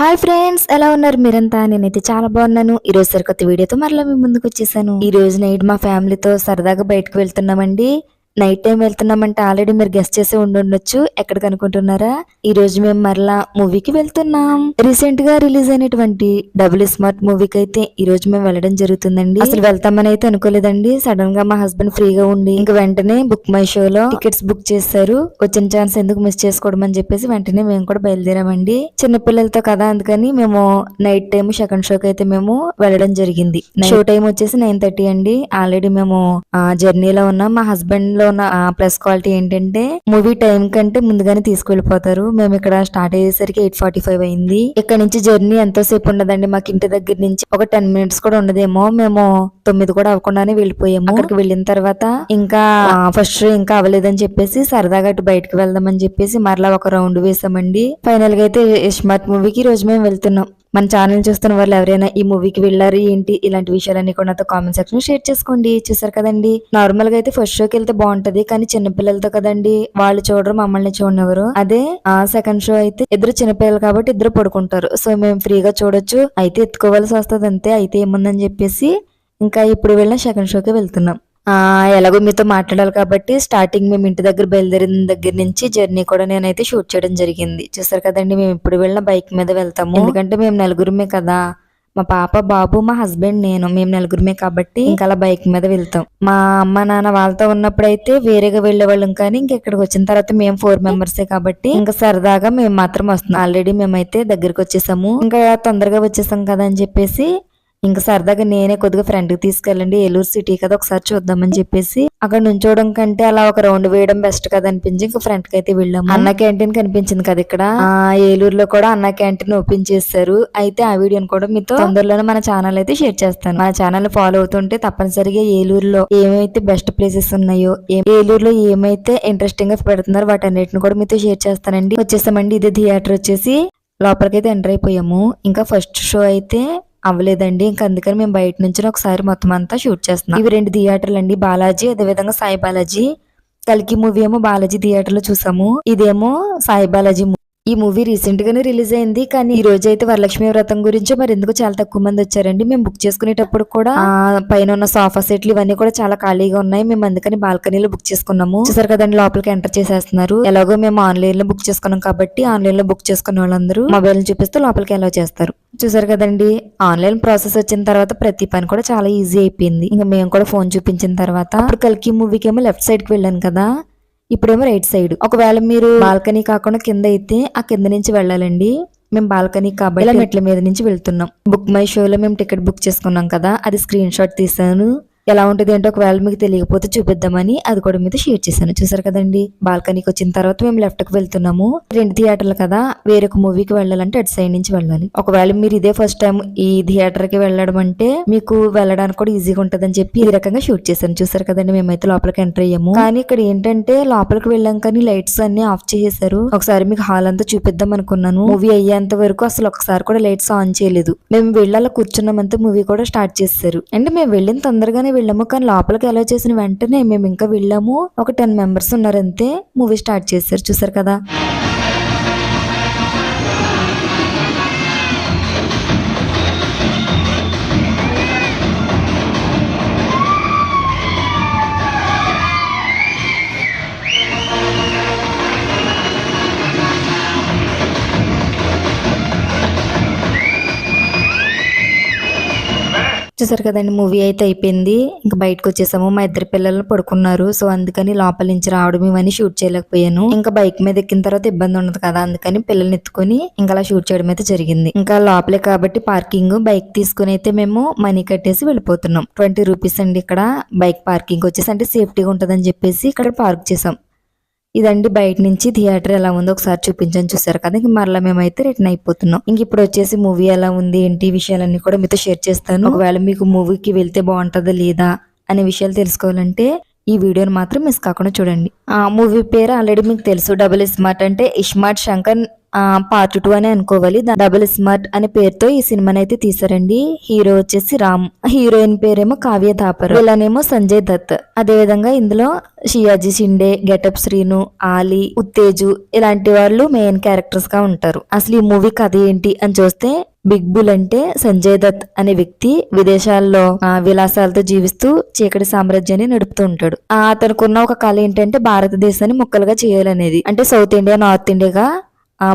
Hi friends, ఎలా ఉన్నారు మీరంతా? నేనైతే చాలా బాగున్నాను. ఈ రోజు సరికొత్త వీడియోతో మరలా మీ ముందుకు వచ్చేసాను. ఈ రోజు నైట్ మా ఫ్యామిలీతో సరదాగా బయటకు వెళ్తున్నామండి. నైట్ టైం వెళ్తున్నామంటే ఆల్రెడీ మీరు గెస్ట్ చేసి ఉండొచ్చు. ఎక్కడికి అనుకుంటున్నారా? ఈ రోజు మేము మరలా మూవీకి వెళ్తున్నాం. రీసెంట్ గా రిలీజ్ అయినటువంటి డబుల్ స్మార్ట్ మూవీకి అయితే ఈ రోజు మేము వెళ్ళడం జరుగుతుందండి. అసలు వెళ్తామని అయితే అనుకోలేదండి. సడన్ గా మా హస్బెండ్ ఫ్రీగా ఉండి ఇంక వెంటనే బుక్ మై షోలో టికెట్స్ బుక్ చేశారు. వచ్చిన ఛాన్స్ ఎందుకు మిస్ చేసుకోవడం అని చెప్పేసి వెంటనే మేము కూడా బయలుదేరామండి. చిన్నపిల్లలతో కదా, అందుకని మేము నైట్ టైం సెకండ్ షోకి అయితే మేము వెళ్ళడం జరిగింది. షో టైం వచ్చేసి 9:30 అండి. ఆల్రెడీ మేము జర్నీలో ఉన్నాం. మా హస్బెండ్ ఉన్న ప్లస్ క్వాలిటీ ఏంటంటే మూవీ టైం కంటే ముందుగానే తీసుకెళ్లిపోతారు. మేము ఇక్కడ స్టార్ట్ అయ్యేసరికి 8:45 అయింది. ఇక్కడ నుంచి జర్నీ ఎంతోసేపు ఉండదండి. మాకు ఇంటి దగ్గర నుంచి ఒక 10 మినిట్స్ కూడా ఉండదేమో. మేము 9 కూడా అవ్వకుండానే వెళ్ళిపోయాము. అక్కడికి వెళ్ళిన తర్వాత ఇంకా ఫస్ట్ షో ఇంకా అవ్వలేదని చెప్పేసి సరదాగా అటు బయటకు వెళ్దామని చెప్పేసి మరలా ఒక రౌండ్ వేసామండి. ఫైనల్ గా అయితే స్మార్ట్ మూవీకి ఈ రోజు మేము వెళ్తున్నాం. మన ఛానల్ చూస్తున్న వాళ్ళు ఎవరైనా ఈ మూవీకి వెళ్ళారు ఏంటి ఇలాంటి విషయాలన్నీ కూడా నాతో కామెంట్ సెక్షన్ షేర్ చేసుకోండి. చూసారు కదండి, నార్మల్ గా అయితే ఫస్ట్ షోకి వెళ్తే బాగుంటది, కానీ చిన్నపిల్లలతో కదండి, వాళ్ళు చూడరు, మమ్మల్ని చూడనివ్వరు. అదే సెకండ్ షో అయితే ఇద్దరు చిన్నపిల్లలు కాబట్టి ఇద్దరు పడుకుంటారు. సో మేము ఫ్రీగా చూడొచ్చు. అయితే ఎత్తుకోవాల్సి వస్తుంది అంతే. అయితే ఏముందని చెప్పేసి ఇంకా ఇప్పుడు వెళ్ళిన సెకండ్ షోకి వెళ్తున్నాం. ఎలాగో మీతో మాట్లాడాలి కాబట్టి స్టార్టింగ్ మేము ఇంటి దగ్గర బయలుదేరిన దగ్గర నుంచి జర్నీ కూడా నేనైతే షూట్ చేయడం జరిగింది. చూసారు కదండి, మేము ఇప్పుడు వెళ్ళిన బైక్ మీద వెళ్తాము. ఎందుకంటే మేము నలుగురమే కదా, మా పాప, బాబు, మా హస్బెండ్, నేను, మేము నలుగురమే కాబట్టి ఇంకా అలా బైక్ మీద వెళ్తాం. మా అమ్మ నాన్న వాళ్ళతో ఉన్నప్పుడు అయితే వేరేగా వెళ్లేవాళ్ళం, కానీ ఇంక ఇక్కడికి వచ్చిన తర్వాత మేము 4 మెంబర్సే కాబట్టి ఇంకా సరదాగా మేము మాత్రం వస్తున్నాం. ఆల్రెడీ మేమైతే దగ్గరికి వచ్చేసాము. ఇంకా తొందరగా వచ్చేసాం కదా అని చెప్పేసి ఇంకా సరదాగా నేనే కొద్దిగా ఫ్రెండ్ కి తీసుకెళ్ళండి, ఏలూరు సిటీ కదా ఒకసారి చూద్దామని చెప్పేసి అక్కడ నుంచోవడం కంటే అలా ఒక రౌండ్ వేయడం బెస్ట్ కదా అనిపించి ఇంకా ఫ్రంట్ కి అయితే వెళ్ళాము. అన్న క్యాంటీన్ కనిపించింది కదా ఇక్కడ, ఏలూరులో కూడా అన్న క్యాంటీన్ ఓపెన్ చేశారు. అయితే ఆ వీడియోని కూడా మీతో తొందరలోనే మన ఛానల్ అయితే షేర్ చేస్తాను. మన ఛానల్ ఫాలో అవుతుంటే తప్పనిసరిగా ఏలూరులో ఏమైతే బెస్ట్ ప్లేసెస్ ఉన్నాయో, ఏలూరులో ఏమైతే ఇంట్రెస్టింగ్ గా పెడుతున్నారో వాటన్నిటిని కూడా మీతో షేర్ చేస్తానండి. వచ్చేసామండి. ఇది థియేటర్ వచ్చేసి లోపలికైతే ఎంటర్ అయిపోయాము. ఇంకా ఫస్ట్ షో అయితే అవ్వలేదండి. ఇంకా అందుకని మేము బయట నుంచి ఒకసారి మొత్తం అంతా షూట్ చేస్తున్నాం. ఇవి 2 థియేటర్లు అండి, బాలాజీ, అదేవిధంగా సాయి బాలాజీ. కల్కి మూవీ ఏమో బాలాజీ థియేటర్ లో చూసాము, ఇదేమో సాయి బాలాజీ. ఈ మూవీ రీసెంట్ గానే రిలీజ్ అయింది, కానీ ఈ రోజు అయితే వరలక్ష్మి వ్రతం గురించి మరి ఎందుకు చాలా తక్కువ మంది వచ్చారండి. మేము బుక్ చేసుకునేటప్పుడు కూడా పైన ఉన్న సోఫా సెట్లు ఇవన్నీ కూడా చాలా ఖాళీగా ఉన్నాయి. మేము అందుకని బాల్కనీలో బుక్ చేసుకున్నాము. చూసారు కదండి, లోపలికి ఎంటర్ చేసేస్తున్నారు. ఎలాగో మేము ఆన్లైన్ లో బుక్ చేసుకున్నాం కాబట్టి ఆన్లైన్ లో బుక్ చేసుకున్న వాళ్ళందరూ మొబైల్ చూపిస్తూ లోపలికి అలౌ చేస్తారు. చూసారు కదండి, ఆన్లైన్ ప్రాసెస్ వచ్చిన తర్వాత ప్రతి పని కూడా చాలా ఈజీ అయిపోయింది. ఇంకా మేము కూడా ఫోన్ చూపించిన తర్వాత అప్పుడు కల్కి మూవీకి ఏమో లెఫ్ట్ సైడ్ కి వెళ్ళాను కదా, ఇప్పుడేమో రైట్ సైడ్. ఒకవేళ మీరు బాల్కనీ కాకుండా కింద అయితే ఆ కింద నుంచి వెళ్ళాలండి. మేము బాల్కనీ కాబట్టి మెట్ల మీద నుంచి వెళ్తున్నాం. బుక్ మై షోలో మేము టికెట్ బుక్ చేసుకున్నాం కదా, అది స్క్రీన్ షాట్ తీసాను. ఎలా ఉంటుంది అంటే ఒకవేళ మీకు తెలియకపోతే చూపిద్దామని అది కూడా మీద షేర్ చేశాను. చూసారు కదండి, బాల్కనీకి వచ్చిన తర్వాత మేము లెఫ్ట్ కి వెళ్తున్నాము. 2 థియేటర్లు కదా, వేరొక మూవీకి వెళ్ళాలంటే అటు సైడ్ నుంచి వెళ్ళాలి. ఒకవేళ మీరు ఇదే ఫస్ట్ టైం ఈ థియేటర్ కి వెళ్ళడం అంటే మీకు వెళ్ళడానికి కూడా ఈజీగా ఉంటదని చెప్పి ఈ రకంగా షూట్ చేశాను. చూసారు కదండి, మేమైతే లోపలికి ఎంటర్ అయ్యాము. కానీ ఇక్కడ ఏంటంటే లోపలికి వెళ్ళాం కానీ లైట్స్ అన్ని ఆఫ్ చేసేసారు. ఒకసారి మీకు హాల్ అంతా చూపిద్దాం అనుకున్నాను. మూవీ అయ్యేంత వరకు అసలు ఒకసారి కూడా లైట్స్ ఆన్ చేయలేదు. మేము వెళ్ళాలా కూర్చున్నామంతా మూవీ కూడా స్టార్ట్ చేశారు. అంటే మేము వెళ్ళిన తొందరగానే వెళ్ళాము, కానీ లోపలికి అలౌ చేసిన వెంటనే మేము ఇంకా వెళ్ళాము. ఒక 10 మెంబర్స్ ఉన్నారంతే, మూవీ స్టార్ట్ చేశారు. చూసారు కదా. చూసారు కదండి, మూవీ అయితే అయిపోయింది. ఇంకా బయటకు వచ్చేసాము. మా 2 పిల్లలు పడుకున్నారు. సో అందుకని లోపల నుంచి రావడం ఇవన్నీ షూట్ చేయలేకపోయాను. ఇంకా బైక్ మీద ఎక్కిన తర్వాత ఇబ్బంది ఉండదు కదా, అందుకని పిల్లల్ని ఎత్తుకుని ఇంకా అలా షూట్ చేయడం అయితే జరిగింది. ఇంకా లోపలే కాబట్టి పార్కింగ్, బైక్ తీసుకుని అయితే మేము మనీ కట్టేసి వెళ్ళిపోతున్నాం. 20 రూపీస్ అండి ఇక్కడ బైక్ పార్కింగ్ వచ్చేసి, అంటే సేఫ్టీగా ఉంటదని చెప్పేసి ఇక్కడ పార్క్ చేసాం. ఇదండి బయట నుంచి థియేటర్ ఎలా ఉందో ఒకసారి చూపించని. చూసారు కదా, ఇంక మరలా మేమైతే రిటర్న్ అయిపోతున్నాం. ఇంక ఇప్పుడు వచ్చేసి మూవీ ఎలా ఉంది ఏంటి విషయాలన్నీ కూడా మీతో షేర్ చేస్తాను. ఒకవేళ మీకు మూవీకి వెళ్తే బాగుంటుందా లేదా అనే విషయాలు తెలుసుకోవాలంటే ఈ వీడియోని మాత్రం మిస్ కాకుండా చూడండి. ఆ మూవీ పేరు ఆల్రెడీ మీకు తెలుసు, డబుల్ స్మార్ట్ అంటే ఇస్మార్ట్ శంకర్ పార్ట్ 2 అని అనుకోవాలి. డబుల్ స్మార్ట్ అనే పేరుతో ఈ సినిమాని అయితే తీసారండి. హీరో వచ్చేసి రామ్, హీరోయిన్ పేరేమో కావ్య థాపర్, వీళ్ళనేమో సంజయ్ దత్. అదే విధంగా ఇందులో షియాజీ షిండే, గెటప్ శ్రీను, ఆలీ, ఉత్తేజు ఇలాంటి వాళ్ళు మెయిన్ క్యారెక్టర్స్ గా ఉంటారు. అసలు ఈ మూవీ కథ ఏంటి అని చూస్తే, బిగ్ బుల్ అంటే సంజయ్ దత్ అనే వ్యక్తి విదేశాల్లో విలాసాలతో జీవిస్తూ చీకటి సామ్రాజ్యాన్ని నడుపుతూ ఉంటాడు. అతనుకున్న ఒక కళ ఏంటంటే భారతదేశాన్ని ముక్కలుగా చేయాలనేది. అంటే సౌత్ ఇండియా, నార్త్ ఇండియాగా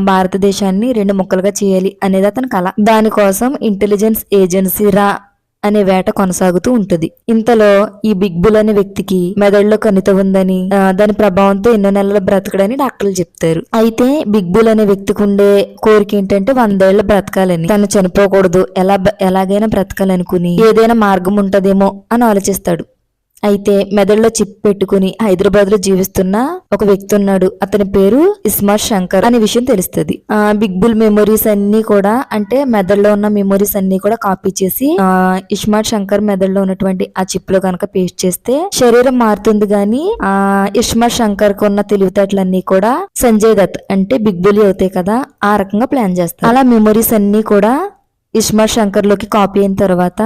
భారతదేశాన్ని 2 ముక్కలుగా చేయాలి అనేది అతని కళ. దానికోసం ఇంటెలిజెన్స్ ఏజెన్సీ రా అనే వేట కొనసాగుతూ ఉంటుంది. ఇంతలో ఈ బిగ్ బుల్ అనే వ్యక్తికి మెదడులో కణిత ఉందని, దాని ప్రభావంతో ఎన్నో నెలలు బ్రతకడని డాక్టర్లు చెప్తారు. అయితే బిగ్ బుల్ అనే వ్యక్తికి ఉండే కోరిక ఏంటంటే 100 ఏళ్లు బ్రతకాలని. తను చనిపోకూడదు, ఎలాగైనా బ్రతకాలనుకుని ఏదైనా మార్గం ఉంటదేమో అని ఆలోచిస్తాడు. అయితే మెదడులో చిప్ పెట్టుకుని హైదరాబాద్ లో జీవిస్తున్న ఒక వ్యక్తి ఉన్నాడు. అతని పేరు ఇస్మార్ట్ శంకర్ అనే విషయం తెలుస్తుంది. బిగ్ బుల్ మెమొరీస్ అన్ని కూడా, అంటే మెదడులో ఉన్న మెమొరీస్ అన్ని కూడా కాపీ చేసి ఇస్మార్ట్ శంకర్ మెదడులో ఉన్నటువంటి ఆ చిప్ లో కనుక పేస్ట్ చేస్తే శరీరం మారుతుంది. గాని ఇస్మార్ట్ శంకర్ కు ఉన్న తెలివితేటలన్నీ కూడా సంజయ్ దత్ అంటే బిగ్ బుల్ అవుతాయి కదా, ఆ రకంగా ప్లాన్ చేస్తారు. అలా మెమొరీస్ అన్ని కూడా ఇస్మార్ట్ శంకర్ లోకి కాపీ అయిన తర్వాత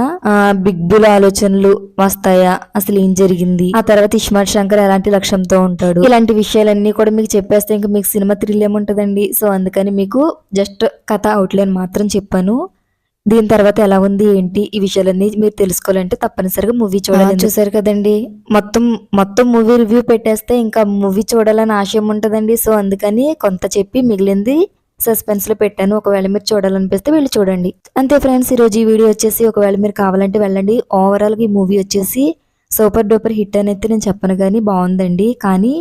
బిగ్ బుల్ ఆలోచనలు వస్తాయా, అసలు ఏం జరిగింది, ఆ తర్వాత ఇస్మార్ట్ శంకర్ ఎలాంటి లక్ష్యంతో ఉంటాడు, ఇలాంటి విషయాలన్నీ కూడా మీకు చెప్పేస్తే ఇంకా మీకు సినిమా థ్రిల్ ఏముంటదండి. సో అందుకని మీకు జస్ట్ కథ అవుట్లైన్ మాత్రం చెప్పాను. దీని తర్వాత ఎలా ఉంది ఏంటి ఈ విషయాలన్నీ మీరు తెలుసుకోవాలంటే తప్పనిసరిగా మూవీ చూడాలి. చూసారు కదండి, మొత్తం మూవీ రివ్యూ పెట్టేస్తే ఇంకా మూవీ చూడాలని ఆశయం ఉంటదండి. సో అందుకని కొంత చెప్పి మిగిలింది సస్పెన్స్ లో పెట్టాను. ఒకవేళ మీరు చూడాలనిపిస్తే వెళ్ళి చూడండి. అంతే ఫ్రెండ్స్, ఈ రోజు ఈ వీడియో వచ్చేసి ఒకవేళ మీరు కావాలంటే వెళ్ళండి. ఓవరాల్ గా ఈ మూవీ వచ్చేసి సూపర్ డూపర్ హిట్ అని అయితే నేను చెప్పను, కానీ బాగుందండి. కానీ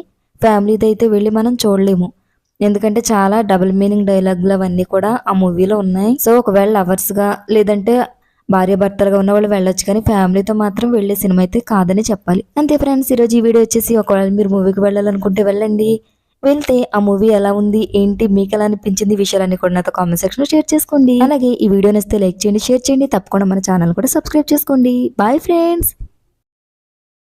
ఫ్యామిలీతో అయితే వెళ్ళి మనం చూడలేము, ఎందుకంటే చాలా డబుల్ మీనింగ్ డైలాగులు అవన్నీ కూడా ఆ మూవీలో ఉన్నాయి. సో ఒకవేళ లవర్స్ గా లేదంటే భార్యాభర్తలుగా ఉన్న వాళ్ళు వెళ్ళొచ్చు, కానీ ఫ్యామిలీతో మాత్రం వెళ్లే సినిమా అయితే కాదని చెప్పాలి. అంతే ఫ్రెండ్స్, ఈ రోజు ఈ వీడియో వచ్చేసి ఒకవేళ మీరు మూవీకి వెళ్ళాలనుకుంటే వెళ్ళండి. వెళ్తే ఆ మూవీ ఎలా ఉంది ఏంటి మీకు ఎలా అనిపించింది విషయాలన్నీ కూడా నాతో కామెంట్ సెక్షన్ లో షేర్ చేసుకోండి. అలాగే ఈ వీడియో నచ్చితే లైక్ చేయండి, షేర్ చేయండి, తప్పకుండా మన ఛానల్ కూడా సబ్స్క్రైబ్ చేసుకోండి. Bye friends.